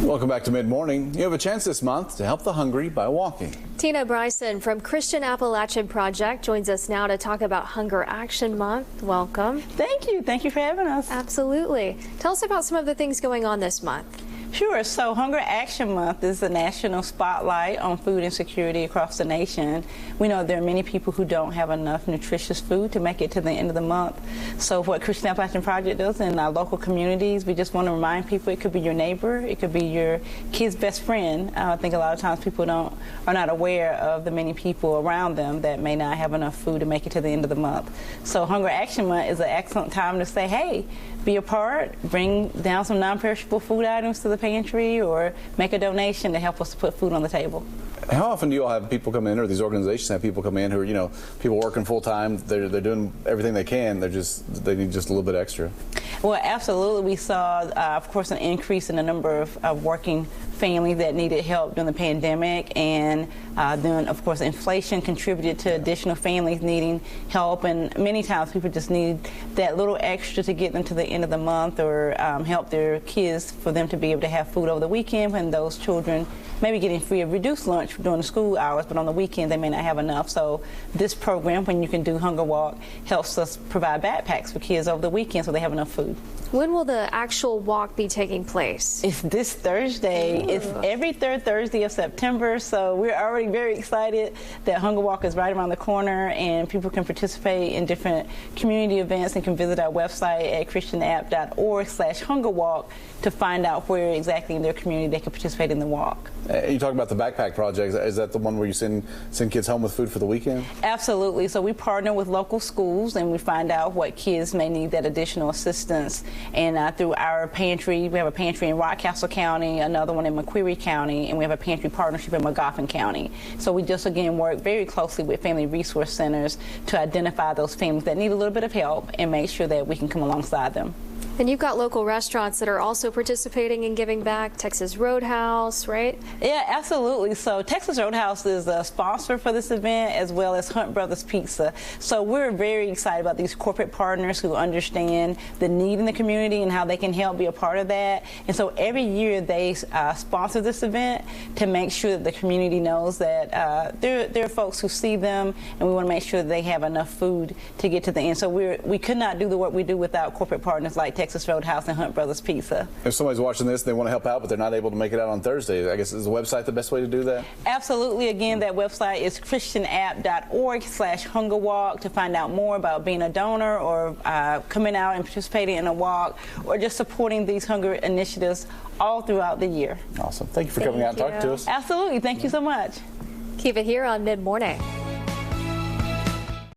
Welcome back to Mid Morning. You have a chance this month to help the hungry by walking. Tina Bryson from Christian Appalachian Project joins us now to talk about Hunger Action Month. Welcome. Thank you. Thank you for having us. Absolutely. Tell us about some of the things going on this month. Sure. So Hunger Action Month is a national spotlight on food insecurity across the nation. We know there are many people who don't have enough nutritious food to make it to the end of the month. So what Christian Appalachian Project does in our local communities, we just want to remind people it could be your neighbor, it could be your kid's best friend. I think a lot of times people are not aware of the many people around them that may not have enough food to make it to the end of the month. So Hunger Action Month is an excellent time to say, hey, be a part, bring down some non-perishable food items to the pantry, or make a donation to help us to put food on the table. How often do you all have people come in, or these organizations have people come in who are, people working full time, they're doing everything they can, they need just a little bit extra? Well, absolutely. We saw, of course, an increase in the number of working families that needed help during the pandemic, and then, of course, inflation contributed to additional families needing help, and many times people just need that little extra to get them to the end of the month, or help their kids for them to be able to have food over the weekend when those children may be getting free or reduced lunch during the school hours, but on the weekend they may not have enough. So this program, when you can do Hunger Walk, helps us provide backpacks for kids over the weekend so they have enough food. When will the actual walk be taking place? It's this Thursday. It's every third Thursday of September, so we're already very excited that Hunger Walk is right around the corner, and people can participate in different community events and can visit our website at christianapp.org/hungerwalk to find out where exactly in their community they can participate in the walk. You talk about the backpack project. Is that the one where you send kids home with food for the weekend? Absolutely. So we partner with local schools, and we find out what kids may need that additional assistance. And through our pantry, we have a pantry in Rockcastle County, another one in McQuarrie County, and we have a pantry partnership in McGoffin County. So we just, again, work very closely with family resource centers to identify those families that need a little bit of help and make sure that we can come alongside them. And you've got local restaurants that are also participating in giving back. Texas Roadhouse, right? Yeah, absolutely. So Texas Roadhouse is a sponsor for this event, as well as Hunt Brothers Pizza. So we're very excited about these corporate partners who understand the need in the community and how they can help be a part of that. And so every year they sponsor this event to make sure that the community knows that there are folks who see them, and we want to make sure that they have enough food to get to the end. So we could not do the work we do without corporate partners like Texas Roadhouse and Hunt Brothers Pizza. If somebody's watching this, they want to help out, but they're not able to make it out on Thursday, I guess, is the website the best way to do that? Absolutely. Again, that website is christianapp.org/hungerwalk to find out more about being a donor, or coming out and participating in a walk, or just supporting these hunger initiatives all throughout the year. Awesome. Thank you for coming out and talking to us. Absolutely. Thank you so much. Keep it here on Mid Morning.